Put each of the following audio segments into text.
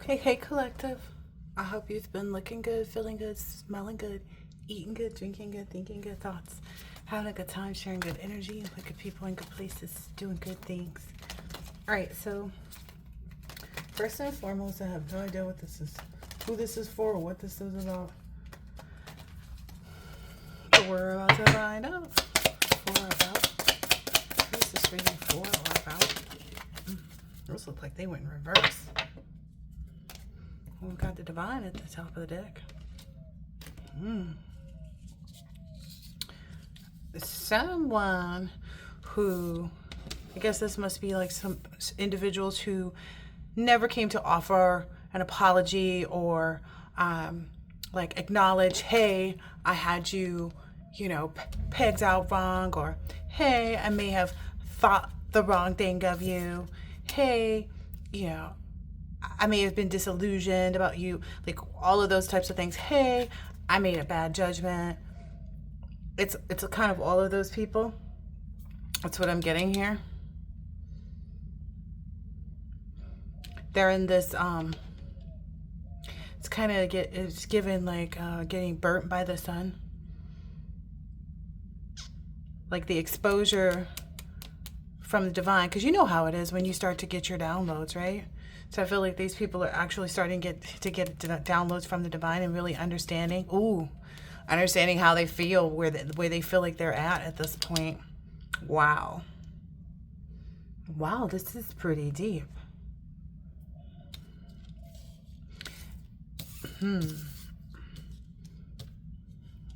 Okay, hey collective. I hope you've been looking good, feeling good, smelling good, eating good, drinking good, thinking good thoughts, having a good time, sharing good energy, with good people in good places, doing good things. All right, so first and foremost, I have no idea what this is, who this is for, or what this is about. But we're about to find out. For or about. Who's this reading for or about? Those look like they went in reverse. We've got the divine at the top of the deck. Someone who, I guess this must be like some individuals who never came to offer an apology or like acknowledge, hey, I had you, pegged out wrong, or hey, I may have thought the wrong thing of you. Hey, I may have been disillusioned about you, like all of those types of things. Hey, I made a bad judgment. It's a kind of all of those people. That's what I'm getting here. They're in this it's kind of it's given like getting burnt by the sun. Like the exposure from the divine, because you know how it is when you start to get your downloads, right? So I feel like these people are actually starting to get downloads from the divine and really understanding how they feel, where they feel like they're at this point. Wow, this is pretty deep.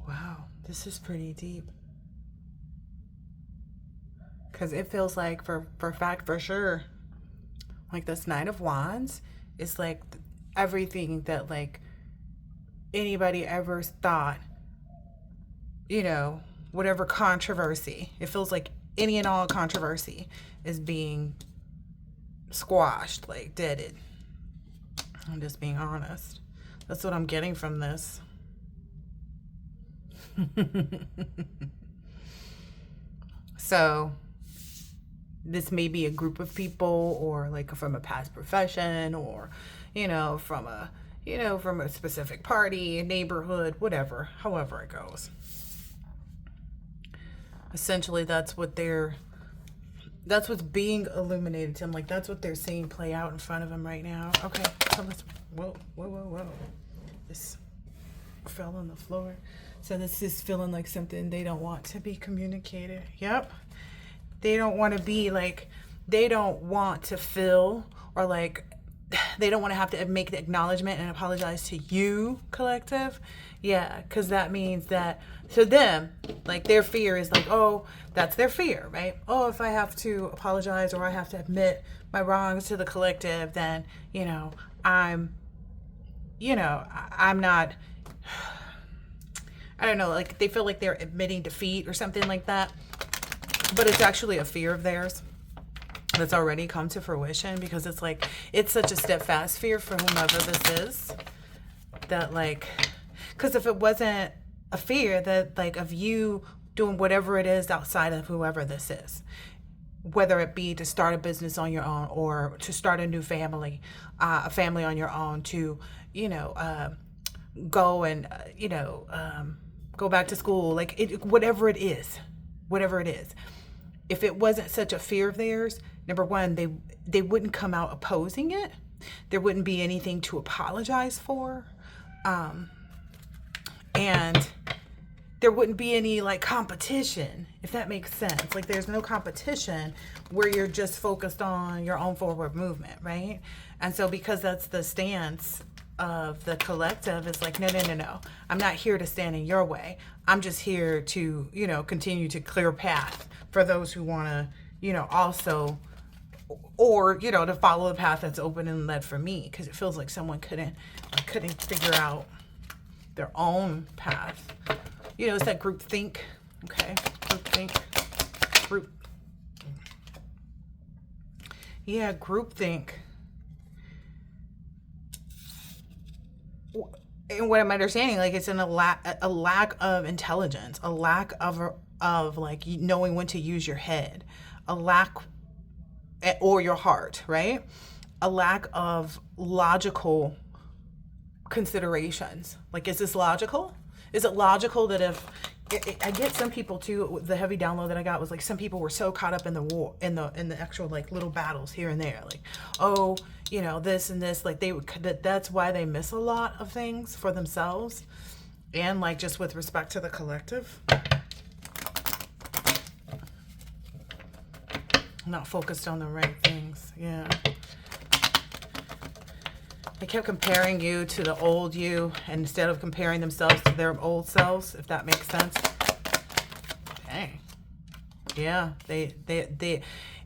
Wow, this is pretty deep. Because it feels like for fact, for sure, like this Knight of Wands is like everything that like anybody ever thought, whatever controversy, it feels like any and all controversy is being squashed, like deaded. I'm just being honest. That's what I'm getting from this. So this may be a group of people, or like from a past profession, or from a specific party, neighborhood, whatever, however it goes. Essentially, that's what's being illuminated to them. Like that's what they're seeing play out in front of them right now. Okay, so let's whoa. This fell on the floor. So this is feeling like something they don't want to be communicated. Yep. They don't want to be like, they don't want to feel, or like, they don't want to have to make the acknowledgement and apologize to you, collective. Yeah, because that means that to them, like their fear is like, oh, that's their fear, right? Oh, if I have to apologize or I have to admit my wrongs to the collective, then, I'm not, I don't know, like they feel like they're admitting defeat or something like that. But it's actually a fear of theirs that's already come to fruition, because it's like, it's such a steadfast fear for whomever this is, that like, because if it wasn't a fear that like of you doing whatever it is outside of whoever this is, whether it be to start a business on your own, or to start a new family, a family on your own, to, go and, go back to school, like whatever it is. If it wasn't such a fear of theirs, number one, they wouldn't come out opposing it. There wouldn't be anything to apologize for. And there wouldn't be any like competition, if that makes sense. Like there's no competition where you're just focused on your own forward movement, right? And so because that's the stance of the collective, it's like, no. I'm not here to stand in your way. I'm just here to, continue to clear path for those who want to, also, or, to follow the path that's open and led for me. Because it feels like someone couldn't figure out their own path. It's that group think. Okay, group think. Yeah, group think. And what I'm understanding, like it's in a lack of intelligence, a lack of like knowing when to use your head, a lack, or your heart, right? a lack of logical considerations. Like, is this logical? Is it logical that if I get some people too, the heavy download that I got was like some people were so caught up in the war, in the actual like little battles here and there, like, oh, you know, this and this, like they would, that's why they miss a lot of things for themselves, and like just with respect to the collective, not focused on the right things. Yeah. They kept comparing you to the old you instead of comparing themselves to their old selves, if that makes sense. Dang. Yeah, they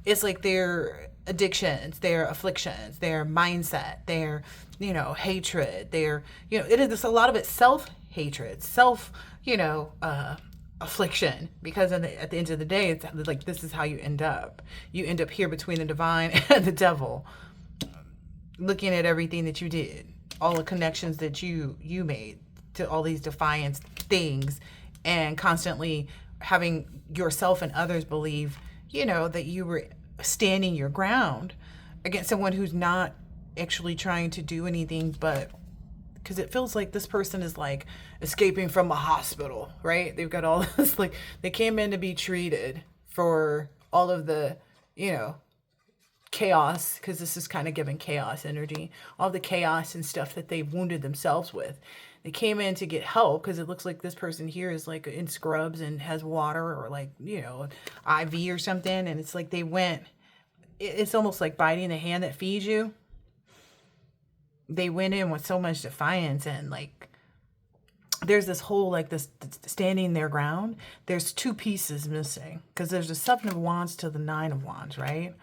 it's like their addictions, their afflictions, their mindset, their, you know, hatred, their, you know, it is a lot of it self-hatred, affliction, because at the end of the day, it's like, this is how you end up. You end up here between the divine and the devil, looking at everything that you did, all the connections that you made to all these defiance things, and constantly having yourself and others believe, you know, that you were standing your ground against someone who's not actually trying to do anything, but because it feels like this person is like escaping from a hospital, right? They've got all this, like, they came in to be treated for all of the, you know, chaos, because this is kind of giving chaos energy, all the chaos and stuff that they wounded themselves with. They came in to get help because it looks like this person here is like in scrubs and has water, or like, you know, IV or something, and it's like they went, it's almost like biting the hand that feeds you. They went in with so much defiance, and like there's this whole, like, this standing their ground. There's two pieces missing, because there's the 7 of Wands to the 9 of Wands, right?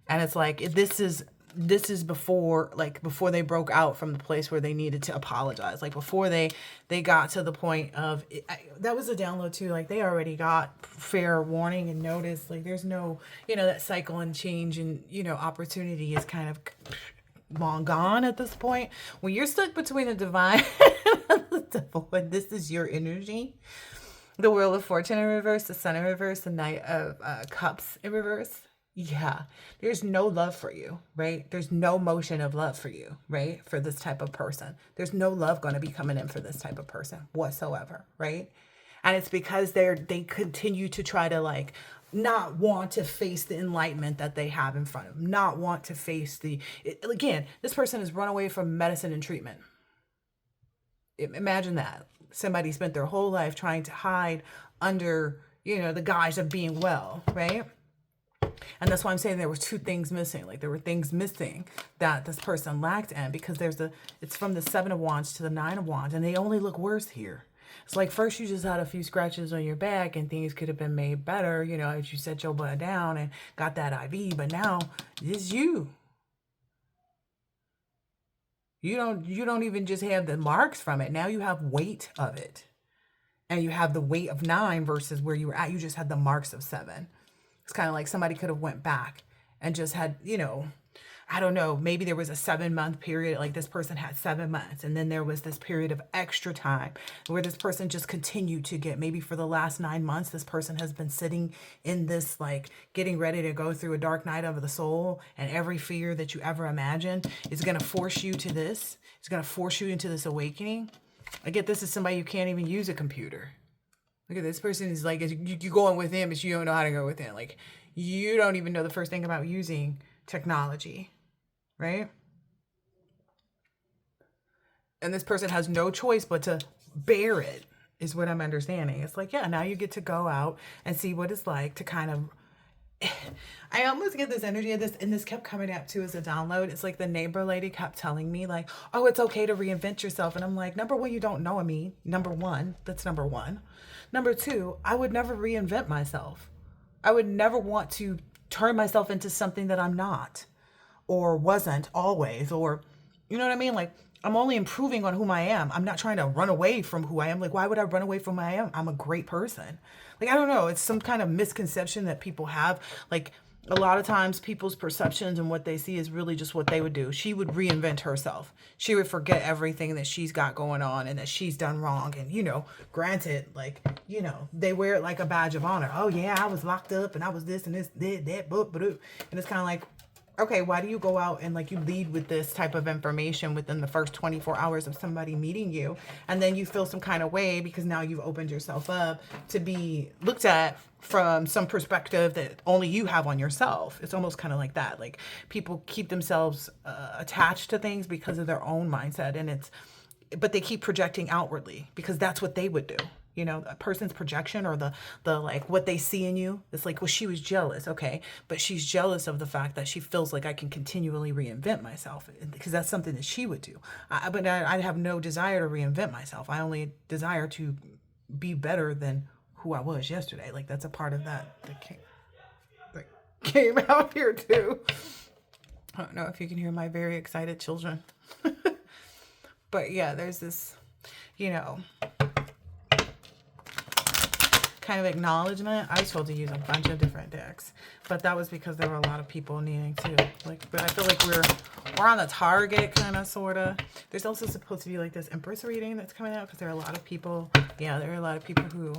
And it's like, this is before, like, before they broke out from the place where they needed to apologize. Like, before they got to the point of, that was a download too. Like, they already got fair warning and notice. Like, there's no, you know, that cycle and change and, you know, opportunity is kind of long gone at this point. When you're stuck between the divine and the devil, and this is your energy, the Wheel of Fortune in reverse, the Sun in reverse, the Knight of Cups in reverse. Yeah, there's no love for you, right? There's no motion of love for you, right? For this type of person. There's no love going to be coming in for this type of person whatsoever, right? And it's because they continue to try to, like, not want to face the enlightenment that they have in front of them, not want to face again, this person has run away from medicine and treatment. Imagine that. Somebody spent their whole life trying to hide under, you know, the guise of being well, right? And that's why I'm saying there were two things missing. Like, there were things missing that this person lacked in, because it's from the 7 of Wands to the 9 of Wands, and they only look worse here. It's like, first you just had a few scratches on your back and things could have been made better, you know, as you set your butt down and got that IV, but now it's you. You don't even just have the marks from it. Now you have weight of it. And you have the weight of 9 versus where you were at. You just had the marks of 7. It's kind of like somebody could have went back and just had, you know, I don't know, maybe there was a 7-month period, like this person had 7 months, and then there was this period of extra time where this person just continued to get, maybe for the last 9 months, this person has been sitting in this, like, getting ready to go through a dark night of the soul, and every fear that you ever imagined is going to force you to this. It's going to force you into this awakening. I get this is somebody who can't even use a computer. Look at this person is like, you going with him, but you don't know how to go with him. Like, you don't even know the first thing about using technology, right? And this person has no choice but to bear it, is what I'm understanding. It's like, yeah, now you get to go out and see what it's like to kind of, I almost get this energy of this, and this kept coming up too as a download. It's like the neighbor lady kept telling me, like, oh, it's okay to reinvent yourself. And I'm like, number one, you don't know me. Number one, that's number one. Number two, I would never reinvent myself. I would never want to turn myself into something that I'm not, or wasn't always, or, you know what I mean? Like, I'm only improving on whom I am. I'm not trying to run away from who I am. Like, why would I run away from who I am? I'm a great person. Like, I don't know. It's some kind of misconception that people have. Like, a lot of times people's perceptions and what they see is really just what they would do. She would reinvent herself. She would forget everything that she's got going on and that she's done wrong. And, you know, granted, like, you know, they wear it like a badge of honor. Oh, yeah, I was locked up and I was this and this, that, but. And it's kind of like, okay, why do you go out and like you lead with this type of information within the first 24 hours of somebody meeting you, and then you feel some kind of way because now you've opened yourself up to be looked at from some perspective that only you have on yourself. It's almost kind of like that. Like people keep themselves attached to things because of their own mindset, and but they keep projecting outwardly because that's what they would do. You know, a person's projection or the like what they see in you. It's like, well, she was jealous. Okay. But she's jealous of the fact that she feels like I can continually reinvent myself because that's something that she would do. But I have no desire to reinvent myself. I only desire to be better than who I was yesterday. Like that's a part of that that came out here too. I don't know if you can hear my very excited children. But yeah, there's this, you know, kind of acknowledgement. I was told to use a bunch of different decks, but that was because there were a lot of people needing to like, but I feel like we're on the target kind of sort of. There's also supposed to be like this Empress reading that's coming out because there are a lot of people, yeah, there are a lot of people who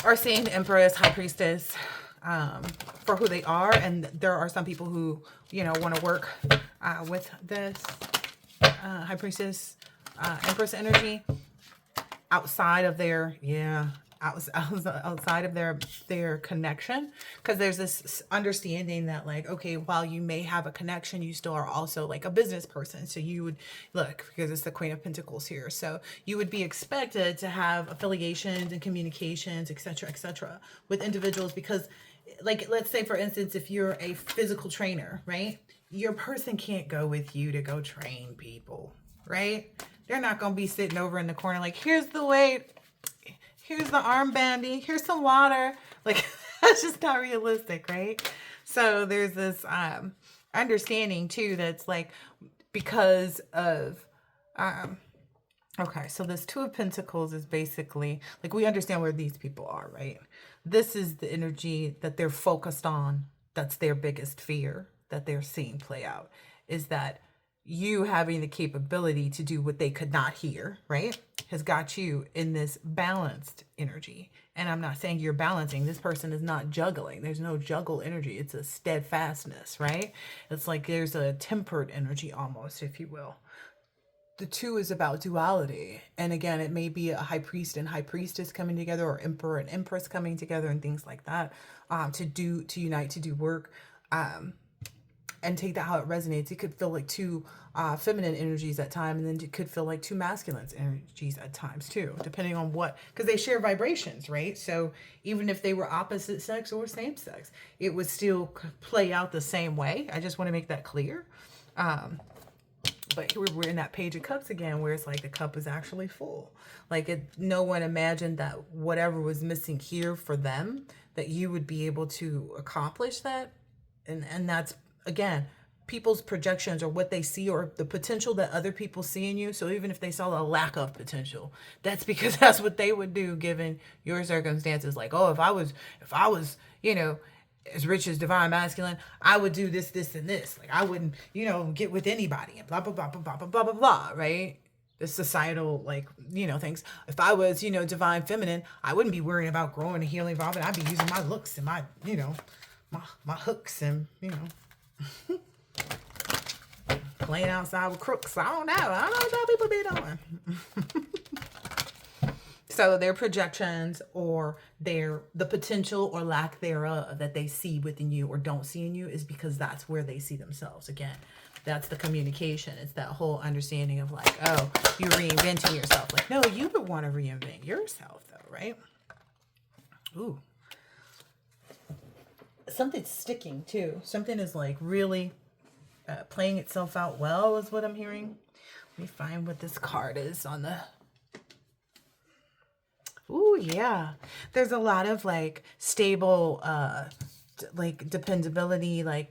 are seeing the Empress, High Priestess for who they are, and there are some people who, you know, want to work with this High Priestess, Empress energy outside of their, outside of their connection, because there's this understanding that like, okay, while you may have a connection, you still are also like a business person. So you would look, because it's the Queen of Pentacles here, so you would be expected to have affiliations and communications, etc., with individuals, because like, let's say for instance, if you're a physical trainer, right, your person can't go with you to go train people, right? They're not going to be sitting over in the corner like, here's the weight, here's the armbandy, here's some water. Like, that's just not realistic, right? So there's this understanding, too, that's like, because of, okay, so this Two of Pentacles is basically, like, we understand where these people are, right? This is the energy that they're focused on. That's their biggest fear that they're seeing play out, is that you having the capability to do what they could not hear, right, has got you in this balanced energy. And I'm not saying you're balancing. This person is not juggling. There's no juggle energy. It's a steadfastness, right? It's like there's a tempered energy almost, if you will. The two is about duality. And again, it may be a high priest and high priestess coming together, or emperor and empress coming together, and things like that, to unite, to do work. And take that how it resonates. It could feel like two feminine energies at times, and then it could feel like two masculine energies at times too, depending on what, because they share vibrations, right? So even if they were opposite sex or same sex, it would still play out the same way. I just want to make that clear. But here we're in that Page of Cups again, where it's like the cup is actually full. Like no one imagined that whatever was missing here for them, that you would be able to accomplish that. And that's, again, people's projections or what they see or the potential that other people see in you. So even if they saw a lack of potential, that's because that's what they would do given your circumstances. Like, oh, if I was, you know, as rich as Divine Masculine, I would do this, this, and this. Like I wouldn't, you know, get with anybody and blah, blah, blah, blah, blah, blah, blah, blah, blah, right? The societal, like, you know, things. If I was, you know, Divine Feminine, I wouldn't be worrying about growing and healing, evolving. I'd be using my looks and my, you know, my hooks and, you know, playing outside with crooks. I don't know what people be doing. So their projections or the potential or lack thereof that they see within you or don't see in you is because that's where they see themselves. Again, that's the communication. It's that whole understanding of like, oh, you're reinventing yourself. Like, no, you would want to reinvent yourself though, right? Ooh. Something's sticking too. Something is like really playing itself out well is what I'm hearing. Let me find what this card is on the... Ooh, yeah. There's a lot of like stable, like dependability. Like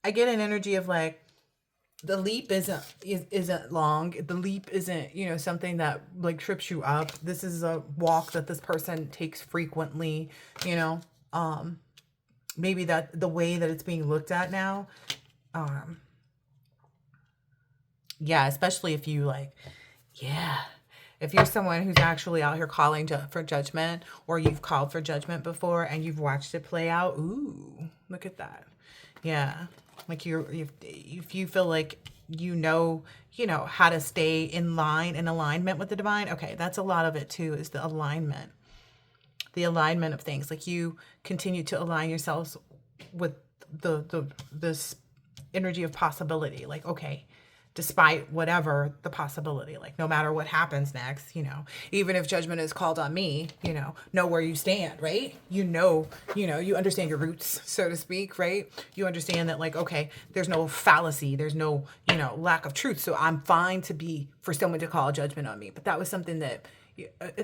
I get an energy of like the leap isn't long. The leap isn't, you know, something that like trips you up. This is a walk that this person takes frequently, you know. Maybe that the way that it's being looked at now. Yeah, especially if you like, yeah, If you're someone who's actually out here calling for judgment, or you've called for judgment before and you've watched it play out, ooh, look at that. Yeah. Like if you feel like how to stay in alignment with the divine. Okay, that's a lot of it too, is the alignment. The alignment of things. Like you continue to align yourselves with this energy of possibility. Like, okay, despite whatever the possibility, like no matter what happens next, even if judgment is called on me, know where you stand, right? You understand your roots, so to speak, right? You understand that, like, okay, there's no fallacy, there's no, lack of truth. So I'm fine for someone to call judgment on me. But that was something that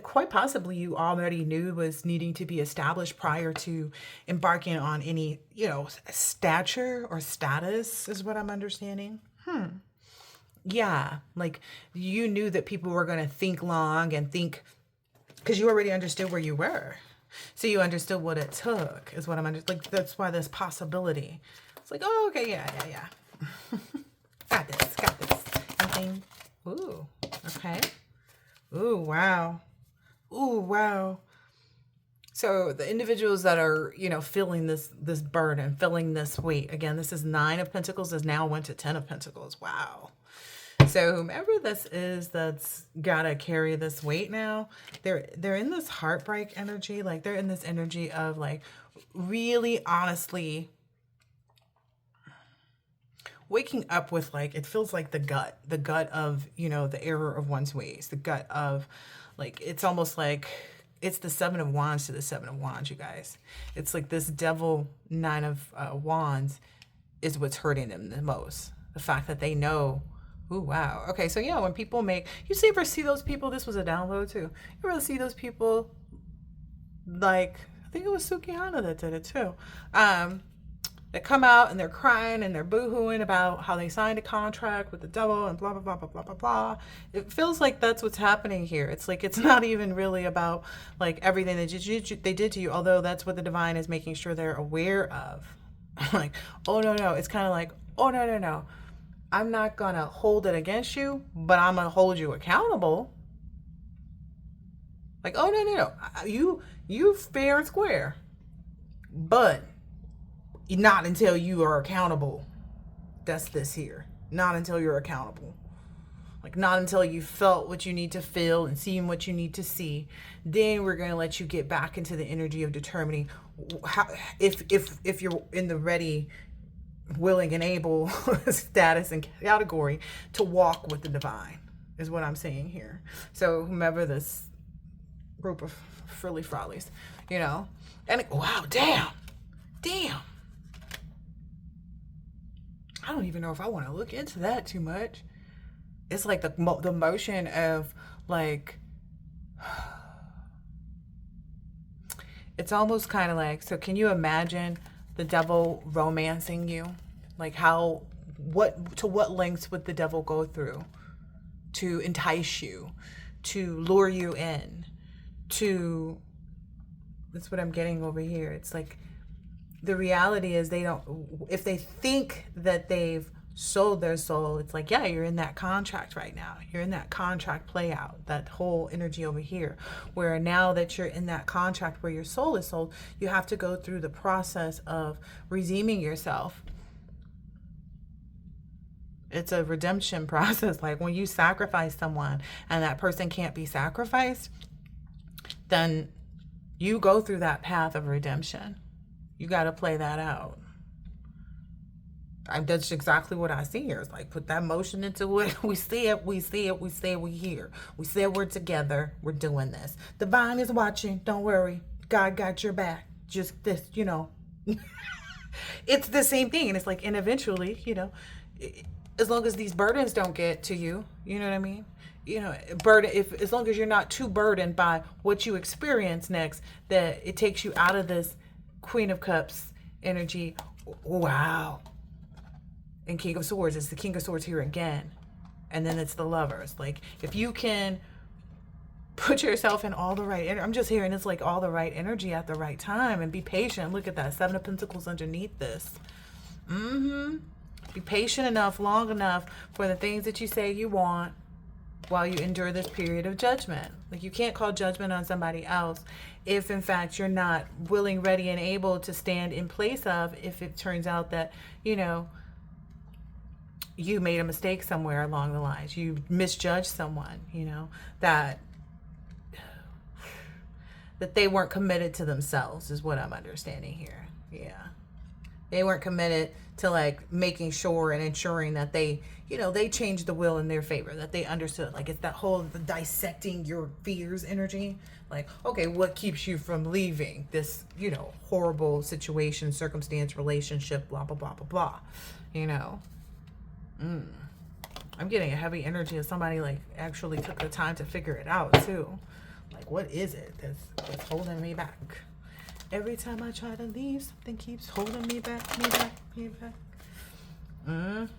quite possibly you already knew was needing to be established prior to embarking on any, stature or status, is what I'm understanding. Yeah, like you knew that people were going to think long and think, because you already understood where you were. So you understood what it took, is what I'm like, that's why this possibility. It's like, oh, okay, yeah. Got this. Anything? Ooh, okay. Ooh, wow. So the individuals that are, feeling this burden, feeling this weight. Again, this is 9 of Pentacles, has now went to 10 of Pentacles. Wow. So whomever this is that's gotta carry this weight now, they're in this heartbreak energy. Like they're in this energy of like really honestly waking up with, like, it feels like the gut of, the error of one's ways, the gut of, like, it's almost like it's the 7 of Wands to the 7 of Wands, you guys. It's like this devil 9 of Wands is what's hurting them the most. The fact that they know, ooh, wow. Okay, so yeah, when people you ever see those people, this was a download too. You ever see those people, like, I think it was Sukihana that did it too. That come out and they're crying and they're boohooing about how they signed a contract with the devil and blah, blah, blah, blah, blah, blah, blah. It feels like that's what's happening here. It's like, it's not even really about like everything that they did to you, although that's what the divine is making sure they're aware of. Like, oh, no. It's kind of like, oh, no. I'm not going to hold it against you, but I'm going to hold you accountable. Like, oh, no. You fair and square, but not until you are accountable. That's this here. Not until you're accountable. Like, not until you felt what you need to feel and seen what you need to see. Then we're going to let you get back into the energy of determining how, if you're in the ready, willing, and able status and category to walk with the divine, is what I'm saying here. So whomever this group of frilly frollies, and wow, damn. I don't even know if I want to look into that too much. It's like the motion of, like, it's almost kind of like, so can you imagine the devil romancing you? Like to what lengths would the devil go through to entice you, to lure you in, that's what I'm getting over here. It's like, the reality is if they think that they've sold their soul, it's like, yeah, you're in that contract right now. You're in that contract play out, that whole energy over here, where now that you're in that contract where your soul is sold, you have to go through the process of redeeming yourself. It's a redemption process. Like when you sacrifice someone and that person can't be sacrificed, then you go through that path of redemption. You got to play that out. That's exactly what I see here. It's like, put that motion into it. We see it, we hear. We say we're together, we're doing this. Divine is watching, don't worry. God got your back. Just this, It's the same thing. And it's like, and eventually, as long as these burdens don't get to you, you know what I mean? As long as you're not too burdened by what you experience next, that it takes you out of this Queen of Cups energy. Wow. And King of Swords, it's the King of Swords here again. And then it's the Lovers. Like, if you can put yourself in all the right energy, I'm just hearing it's like all the right energy at the right time, and be patient. Look at that, 7 of Pentacles underneath this. Be patient enough, long enough for the things that you say you want while you endure this period of judgment. Like, you can't call judgment on somebody else if in fact you're not willing, ready, and able to stand in place of, if it turns out that, you know, you made a mistake somewhere along the lines, you misjudged someone, you know, that they weren't committed to themselves is what I'm understanding here. Yeah. They weren't committed to like making sure and ensuring that they, you know, they changed the will in their favor, that they understood. Like, it's that whole dissecting your fears energy. Like, okay, what keeps you from leaving this, you know, horrible situation, circumstance, relationship, blah, blah, blah, blah, blah, you know? I'm getting a heavy energy of somebody like actually took the time to figure it out too. Like, what is it that's holding me back? Every time I try to leave, something keeps holding me back. And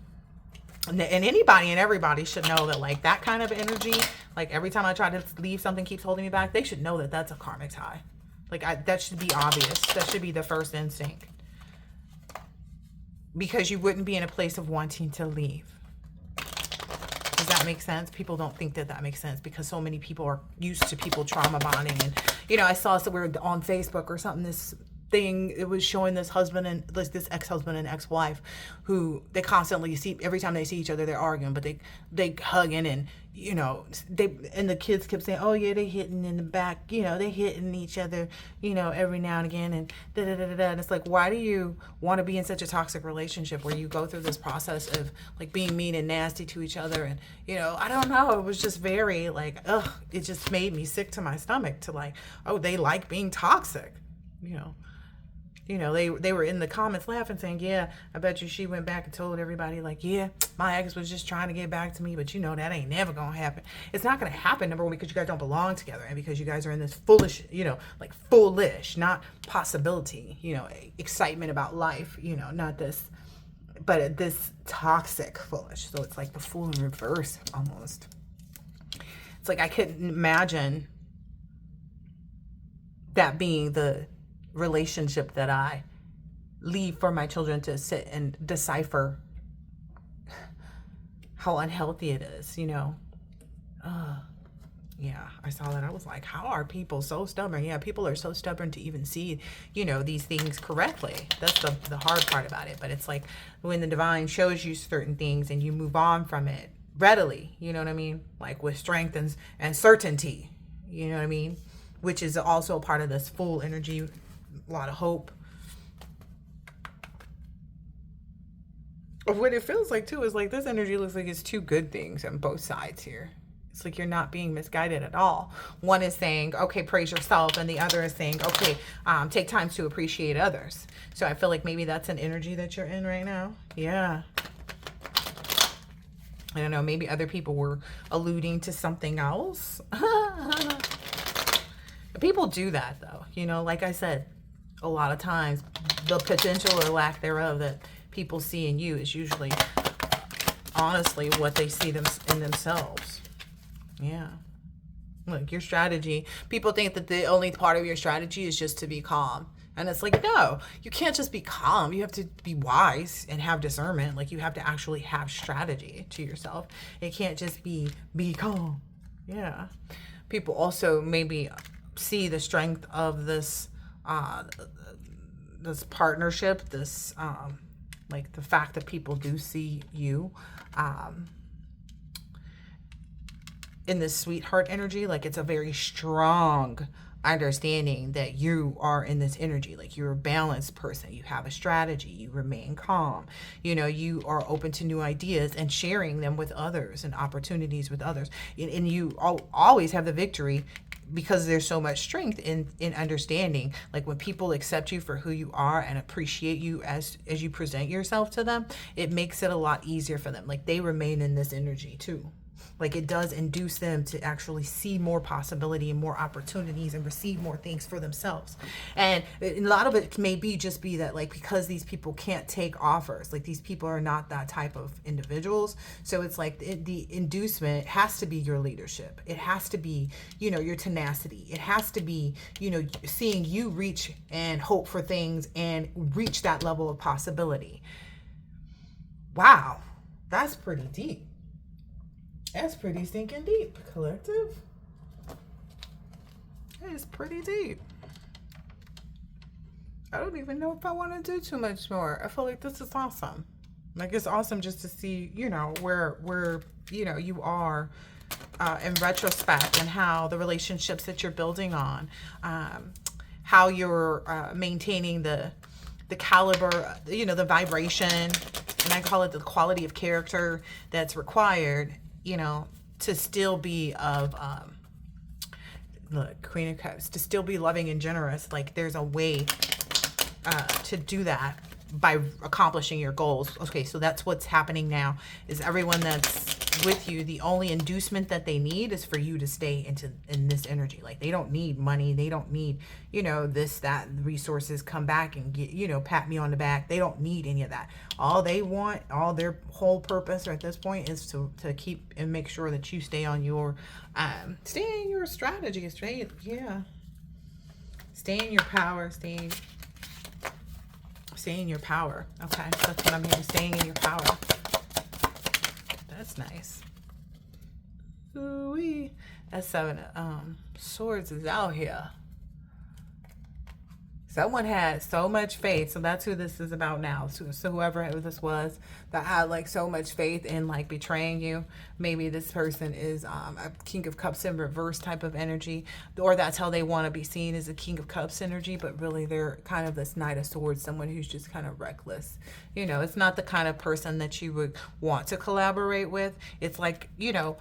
anybody and everybody should know that, like, that kind of energy, like every time I try to leave, something keeps holding me back. They should know that that's a karmic tie. Like, that should be obvious. That should be the first instinct. Because you wouldn't be in a place of wanting to leave. Does that make sense? People don't think that makes sense because so many people are used to people trauma bonding. And, you know, I saw somewhere on Facebook or something, this thing, it was showing this husband and this ex-husband and ex-wife who they constantly see, every time they see each other, they're arguing, but they hugging, and, you know, and the kids kept saying, oh yeah, they hitting in the back, you know, they hitting each other, you know, every now and again, and and it's like, why do you want to be in such a toxic relationship where you go through this process of like being mean and nasty to each other? And, you know, I don't know, it was just very like, ugh, it just made me sick to my stomach to like, oh, they like being toxic, you know. You know, they were in the comments laughing, saying, yeah, I bet you she went back and told everybody, like, yeah, my ex was just trying to get back to me, but you know, that ain't never gonna happen. It's not gonna happen, number one, because you guys don't belong together, and because you guys are in this foolish, you know, like foolish, not possibility, you know, excitement about life, you know, not this, but this toxic foolish. So it's like the fool in reverse almost. It's like I couldn't imagine that being the relationship that I leave for my children to sit and decipher how unhealthy it is, you know. Yeah, I saw that. I was like, how are people so stubborn? Yeah, people are so stubborn to even see, you know, these things correctly. That's the hard part about it. But it's like when the divine shows you certain things and you move on from it readily, you know what I mean? Like with strength and certainty, you know what I mean? Which is also a part of this full energy. A lot of hope. What it feels like too is like this energy looks like it's two good things on both sides here. It's like you're not being misguided at all. One is saying, okay, praise yourself, and the other is saying, okay, take time to appreciate others. So I feel like maybe that's an energy that you're in right now. Yeah. I don't know, maybe other people were alluding to something else. People do that though, you know, like I said, a lot of times the potential or lack thereof that people see in you is usually honestly what they see them in themselves. Yeah. Look, your strategy, people think that the only part of your strategy is just to be calm. And it's like, no, you can't just be calm. You have to be wise and have discernment. Like, you have to actually have strategy to yourself. It can't just be calm. Yeah. People also maybe see the strength of this this partnership, this like the fact that people do see you in this sweetheart energy. Like, it's a very strong understanding that you are in this energy. Like, you're a balanced person, you have a strategy, you remain calm, you know, you are open to new ideas and sharing them with others and opportunities with others, and you always have the victory because there's so much strength in understanding. Like, when people accept you for who you are and appreciate you as you present yourself to them, it makes it a lot easier for them. Like, they remain in this energy too. Like, it does induce them to actually see more possibility and more opportunities and receive more things for themselves. And a lot of it may be just be that, like, because these people can't take offers, like, these people are not that type of individuals. So it's like the inducement has to be your leadership. It has to be, you know, your tenacity. It has to be, you know, seeing you reach and hope for things and reach that level of possibility. Wow, that's pretty deep. That's pretty stinking deep, collective. It's pretty deep. I don't even know if I want to do too much more. I feel like this is awesome. Like, it's awesome just to see, you know, where you know, you are in retrospect, and how the relationships that you're building on, how you're maintaining the caliber, you know, the vibration, and I call it the quality of character that's required, you know, to still be of, look, Queen of Cups, to still be loving and generous. Like, there's a way to do that by accomplishing your goals. Okay, so that's what's happening now, is everyone that's with you, the only inducement that they need is for you to stay in this energy. Like, they don't need money, they don't need, you know, this, that, resources, come back and get, you know, pat me on the back. They don't need any of that. All they want, all their whole purpose at this point is to keep and make sure that you stay on your stay in your strategy, stay in your power, stay in your power. Okay, that's what I'm hearing, staying in your power. That's nice. Ooh-wee. That Seven Swords is out here. Someone had so much faith. So that's who this is about now. So whoever this was that had like so much faith in like betraying you. Maybe this person is a King of Cups in reverse type of energy. Or that's how they want to be seen, as a King of Cups energy. But really they're kind of this Knight of Swords. Someone who's just kind of reckless. You know, it's not the kind of person that you would want to collaborate with. It's like, you know,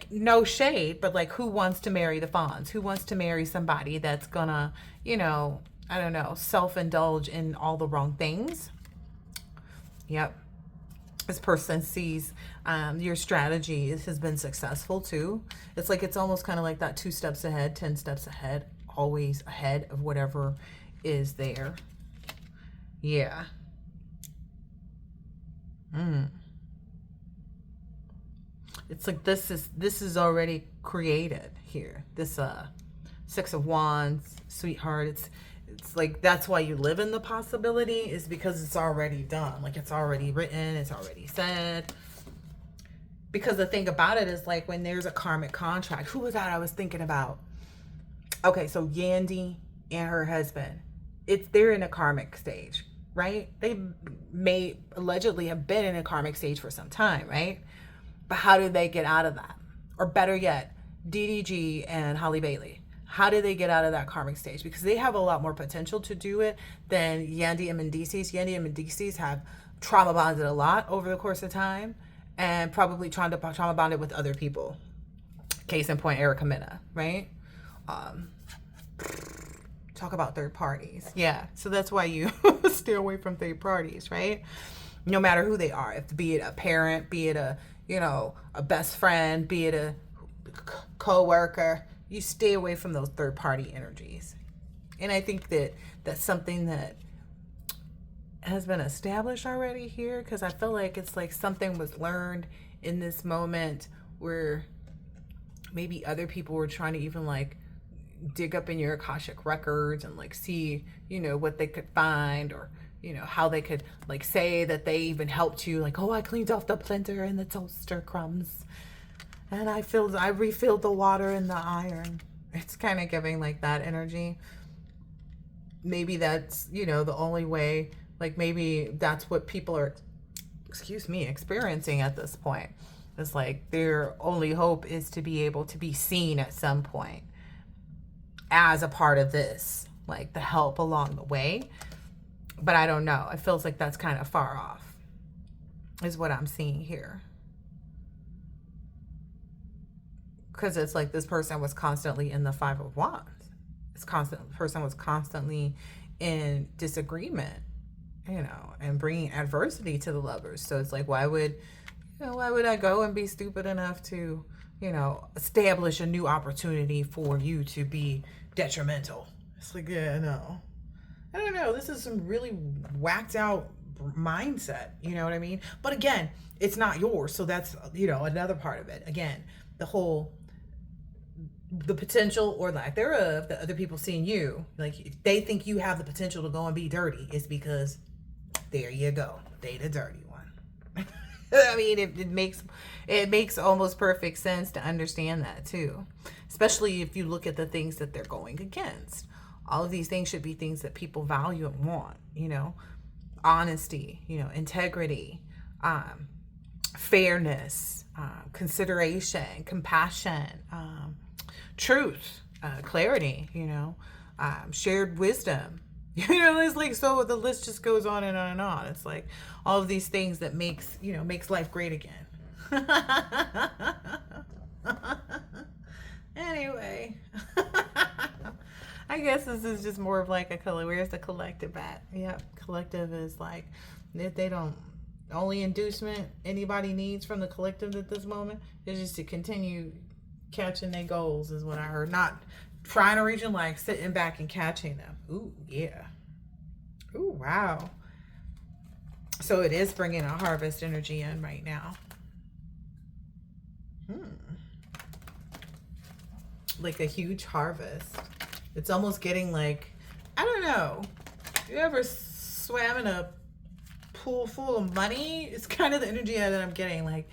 no shade, but like, who wants to marry the Fonz? Who wants to marry somebody that's gonna, you know, I don't know, self-indulge in all the wrong things? Yep. This person sees your strategy has been successful too. It's like, it's almost kind of like that 2 steps ahead, 10 steps ahead, always ahead of whatever is there. Yeah. It's like this is already created here. This 6 of Wands, sweetheart. It's like, that's why you live in the possibility, is because it's already done. Like, it's already written, it's already said. Because the thing about it is, like, when there's a karmic contract, who was that I was thinking about? Okay, so Yandy and her husband, they're in a karmic stage, right? They may allegedly have been in a karmic stage for some time, right? But how did they get out of that? Or better yet, DDG and Holly Bailey. How did they get out of that karmic stage? Because they have a lot more potential to do it than Yandy and Mendices. Yandy and Mendices have trauma bonded a lot over the course of time, and probably trying to trauma bond it with other people. Case in point, Erica Mena, right? Talk about third parties. Yeah, so that's why you stay away from third parties, right? No matter who they are, be it a parent, be it a, you know, a best friend, be it a co-worker, you stay away from those third party energies. And I think that that's something that has been established already here, because I feel like it's like something was learned in this moment where maybe other people were trying to even like dig up in your Akashic records and like see, you know, what they could find, or, you know, how they could like say that they even helped you, like, oh, I cleaned off the planter and the toaster crumbs, and I refilled the water in the iron. It's kind of giving like that energy. Maybe that's, you know, the only way, like maybe that's what people are, experiencing at this point. It's like their only hope is to be able to be seen at some point as a part of this, like the help along the way. But I don't know. It feels like that's kind of far off, is what I'm seeing here. Because it's like this person was constantly in the 5 of Wands. Person was constantly in disagreement, you know, and bringing adversity to the lovers. So it's like, why would I go and be stupid enough to, you know, establish a new opportunity for you to be detrimental? It's like, yeah, no. I don't know. This is some really whacked out mindset. You know what I mean? But again, it's not yours. So that's, you know, another part of it. Again, the potential or lack thereof that other people seeing you, like if they think you have the potential to go and be dirty, it's because there you go. They the dirty one. I mean, it makes almost perfect sense to understand that too, especially if you look at the things that they're going against. All of these things should be things that people value and want, you know, honesty, you know, integrity, fairness, consideration, compassion, truth, clarity, you know, shared wisdom. You know, it's like, so the list just goes on and on and on. It's like all of these things that makes, you know, makes life great again. Anyway, I guess this is just more of like a color. Where's the collective at? Yep, collective is like, if they don't, only inducement anybody needs from the collective at this moment is just to continue catching their goals, is what I heard. Not trying to reach them, like sitting back and catching them. Ooh, yeah. Ooh, wow. So it is bringing a harvest energy in right now. Like a huge harvest. It's almost getting like, I don't know. You ever swam in a pool full of money? It's kind of the energy that I'm getting. Like,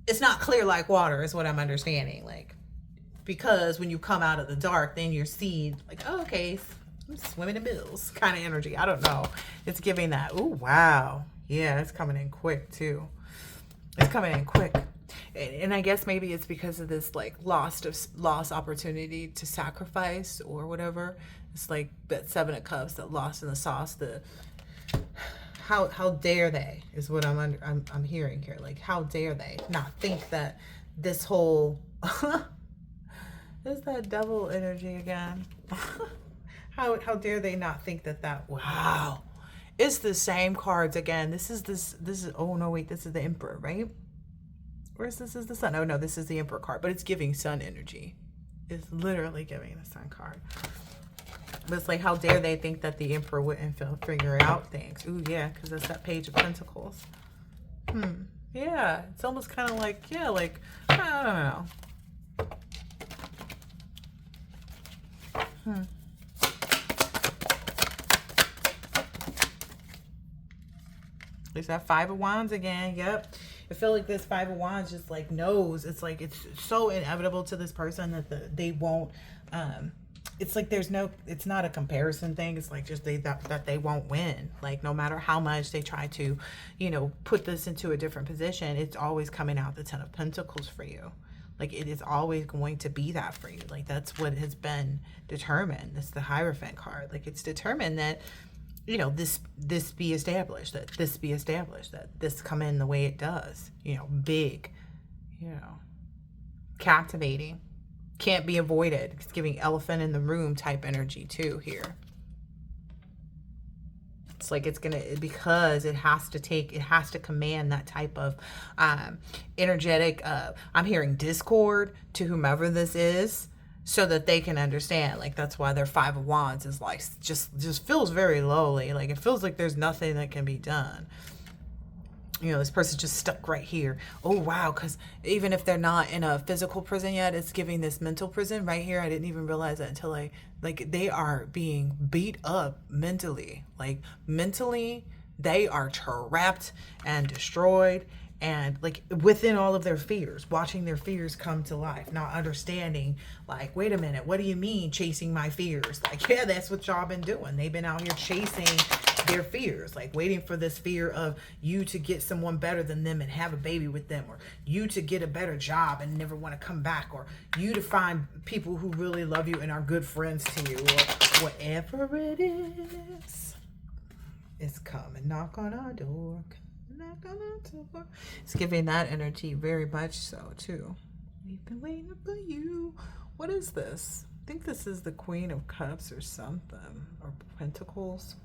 it's not clear like water is what I'm understanding. Like, because when you come out of the dark, then your seed, like, oh, okay, I'm swimming in bills kind of energy. I don't know. It's giving that. Ooh, wow. Yeah, it's coming in quick too. It's coming in quick. And I guess maybe it's because of this like lost opportunity to sacrifice or whatever. It's like that Seven of Cups, that lost in the sauce. The how dare they is what I'm hearing here. Like, how dare they not think that this whole is that devil energy again? How dare they not think that wow, it's the same cards again. This is oh no, wait, this is the Emperor, right? Where's this is the Sun? Oh no, this is the Emperor card, but it's giving Sun energy. It's literally giving the Sun card. But it's like, how dare they think that the Emperor wouldn't figure out things? Ooh, yeah, because that's that Page of Pentacles. Yeah, it's almost kind of like, yeah, like, I don't know. There's that Five of Wands again. Yep. I feel like this Five of Wands just like knows. It's like, it's so inevitable to this person that they won't, it's like there's no, it's not a comparison thing. It's like just that they won't win. Like, no matter how much they try to, you know, put this into a different position, it's always coming out the Ten of Pentacles for you. Like, it is always going to be that for you. Like, that's what has been determined. It's the Hierophant card. Like, it's determined that, you know, this be established, that this be established, that this come in the way it does, you know, big, you know, captivating, can't be avoided. It's giving elephant in the room type energy too here. It's like it's gonna, because it has to command that type of energetic, I'm hearing discord to whomever this is, so that they can understand. Like, that's why their Five of Wands is like, just feels very lowly. Like, it feels like there's nothing that can be done. You know, this person's just stuck right here. Oh, wow. Because even if they're not in a physical prison yet, it's giving this mental prison right here. I didn't even realize that until like, they are being beat up mentally. Like, mentally, they are trapped and destroyed. And like, within all of their fears, watching their fears come to life, not understanding, like, wait a minute, what do you mean chasing my fears? Like, yeah, that's what y'all been doing. They've been out here chasing their fears, like waiting for this fear of you to get someone better than them and have a baby with them, or you to get a better job and never want to come back, or you to find people who really love you and are good friends to you, or whatever it is. It's coming, knock on our door. It's giving that energy very much so too. We've been waiting for you. What is this? I think this is the Queen of Cups or something, or Pentacles.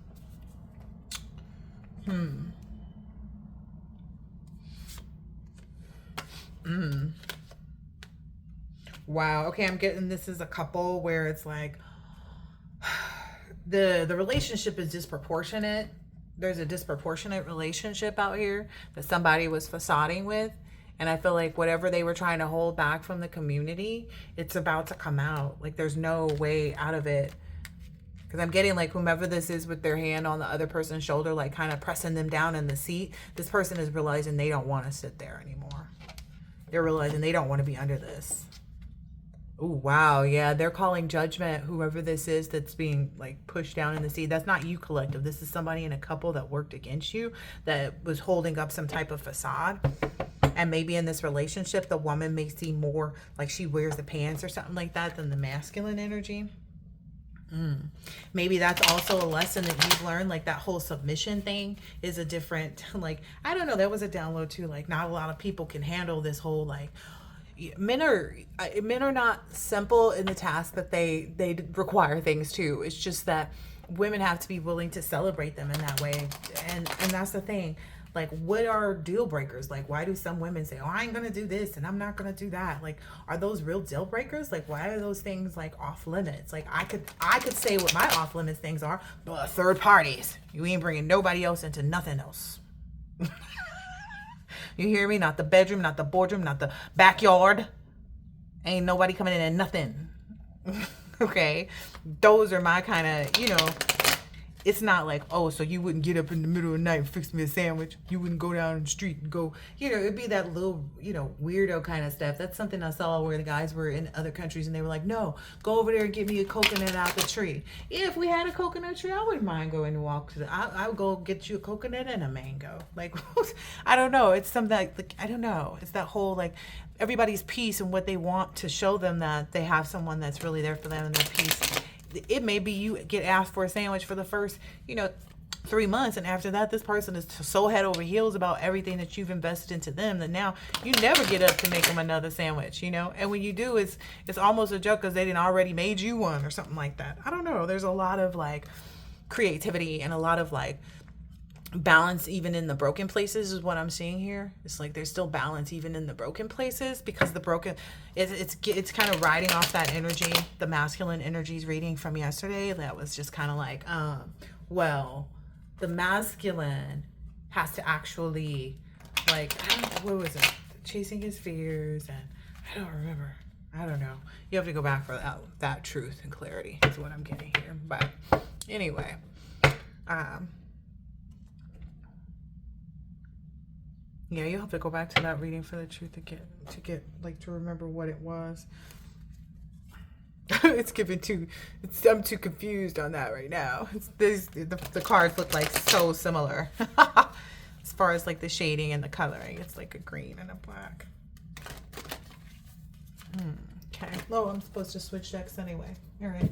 Wow. Okay, I'm getting, this is a couple where it's like the relationship is disproportionate. There's a disproportionate relationship out here that somebody was facading with. And I feel like whatever they were trying to hold back from the community, it's about to come out. Like, there's no way out of it. Because I'm getting like whomever this is with their hand on the other person's shoulder, like kind of pressing them down in the seat. This person is realizing they don't want to sit there anymore. They're realizing they don't want to be under this. Oh, wow. Yeah, they're calling judgment, whoever this is that's being like pushed down in the seat. That's not you, collective. This is somebody in a couple that worked against you, that was holding up some type of facade. And maybe in this relationship, the woman may seem more like she wears the pants or something like that than the masculine energy. Maybe that's also a lesson that you've learned, like that whole submission thing is a different, like, I don't know, that was a download too. Like, not a lot of people can handle this whole, like, men are not simple in the task that they require things too. It's just that women have to be willing to celebrate them in that way. And that's the thing. Like, what are deal breakers? Like, why do some women say, oh, I ain't gonna do this and I'm not gonna do that? Like, are those real deal breakers? Like, why are those things like off limits? Like, I could say what my off limits things are, but third parties, you ain't bringing nobody else into nothing else. You hear me? Not the bedroom, not the boardroom, not the backyard. Ain't nobody coming in and nothing. Okay, those are my kind of, you know. It's not like, oh, so you wouldn't get up in the middle of the night and fix me a sandwich. You wouldn't go down the street and go, you know, it'd be that little, you know, weirdo kind of stuff. That's something I saw where the guys were in other countries and they were like, no, go over there and get me a coconut out the tree. Yeah, if we had a coconut tree, I wouldn't mind going to walk to I would go get you a coconut and a mango. Like, I don't know. It's something like, I don't know. It's that whole, like, everybody's peace and what they want to show them that they have someone that's really there for them and their peace. It may be you get asked for a sandwich for the first, you know, 3 months. And after that, this person is so head over heels about everything that you've invested into them that now you never get up to make them another sandwich, you know. And when you do, it's almost a joke because they didn't already made you one or something like that. I don't know. There's a lot of like creativity and a lot of like balance even in the broken places is what I'm seeing here. It's like there's still balance even in the broken places because the broken it's kind of riding off that energy, the masculine energies reading from yesterday. That was just kind of like well, the masculine has to actually, like, I don't know, what was it, chasing his fears, and I don't remember. I don't know. You have to go back for that truth and clarity is what I'm getting here. But anyway, yeah, you'll have to go back to that reading for the truth to get like to remember what it was. I'm too confused on that right now. The cards look like so similar. As far as like the shading and the coloring, it's like a green and a black. Okay. Well, I'm supposed to switch decks anyway. All right.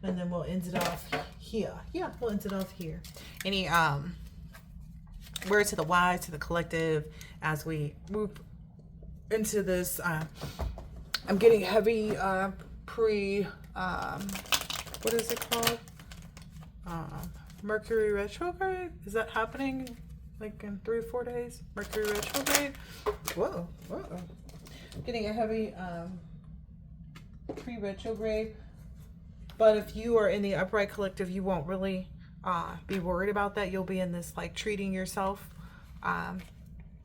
And then we'll end it off here. Yeah, we'll end it off here. Any word to the wise, to the collective as we move into this. I'm getting heavy what is it called? Mercury retrograde? Is that happening like in 3 or 4 days? Mercury retrograde? Whoa. Getting a heavy pre-retrograde. But if you are in the upright collective, you won't really be worried about that. You'll be in this like treating yourself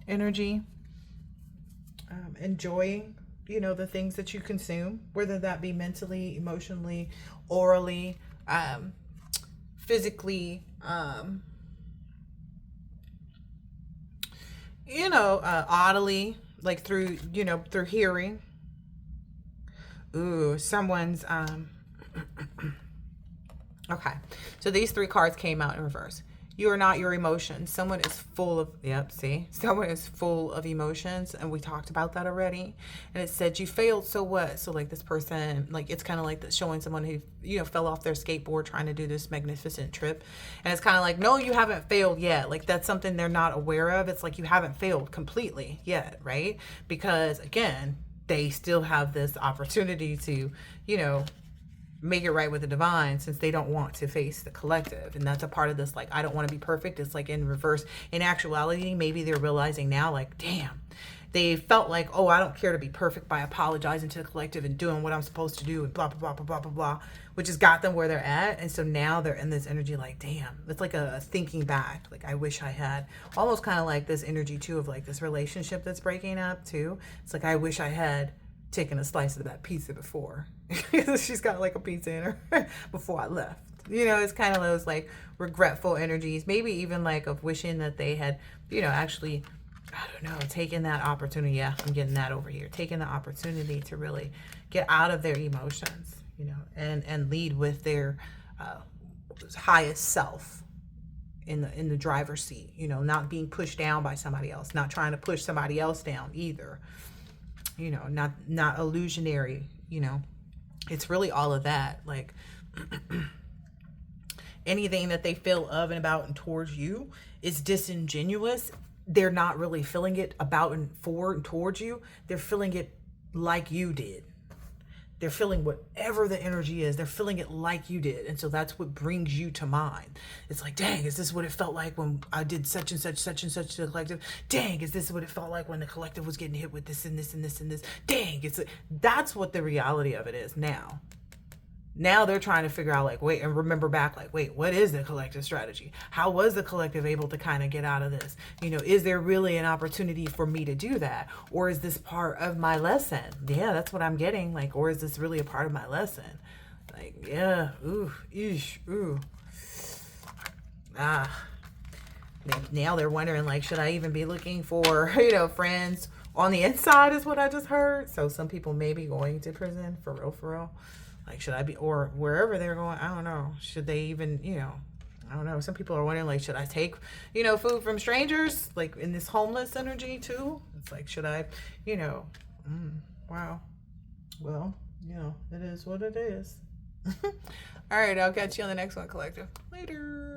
energy, enjoying, you know, the things that you consume, whether that be mentally, emotionally, orally, physically, you know, audibly, like through, you know, through hearing. Ooh, someone's okay, so these 3 cards came out in reverse. You are not your emotions. Someone is full of, someone is full of emotions, and we talked about that already. And it said, you failed, so what? So like this person, like it's kind of like showing someone who, you know, fell off their skateboard trying to do this magnificent trip. And it's kind of like, no, you haven't failed yet. Like that's something they're not aware of. It's like you haven't failed completely yet, right? Because again, they still have this opportunity to, you know, make it right with the divine, since they don't want to face the collective. And that's a part of this, like, I don't want to be perfect. It's like in reverse. In actuality, maybe they're realizing now, like, damn, they felt like, oh, I don't care to be perfect by apologizing to the collective and doing what I'm supposed to do and blah, blah, blah, blah, blah, blah, blah, which has got them where they're at. And so now they're in this energy like, damn, it's like a thinking back. Like, I wish I had, almost kind of like this energy too of like this relationship that's breaking up too. It's like, I wish I had taken a slice of that pizza before. She's got like a pizza in her before I left. You know, it's kind of those like regretful energies, maybe even like of wishing that they had, you know, actually, I don't know, taken that opportunity. Yeah, I'm getting that over here. Taking the opportunity to really get out of their emotions, you know, and lead with their highest self in the driver's seat, you know, not being pushed down by somebody else, not trying to push somebody else down either, you know, not illusionary, you know. It's really all of that, like anything that they feel of and about and towards you is disingenuous. They're not really feeling it about and for and towards you. They're feeling it like you did. They're feeling whatever the energy is. They're feeling it like you did. And so that's what brings you to mind. It's like, dang, is this what it felt like when I did such and such to the collective? Dang, is this what it felt like when the collective was getting hit with this and this and this and this? Dang, that's what the reality of it is now. Now they're trying to figure out like, wait, and remember back, like, wait, what is the collective strategy? How was the collective able to kind of get out of this? You know, is there really an opportunity for me to do that? Or is this part of my lesson? Yeah, that's what I'm getting. Like, or is this really a part of my lesson? Like, yeah, ooh, eesh, ooh. Now they're wondering, like, should I even be looking for, you know, friends on the inside is what I just heard. So some people may be going to prison, for real, for real. Like, should I be, or wherever they're going, I don't know. Should they even, you know, I don't know. Some people are wondering, like, should I take, you know, food from strangers, like in this homeless energy too? It's like, should I, you know, wow. Well, you know, it is what it is. All right, I'll catch you on the next one, collective. Later.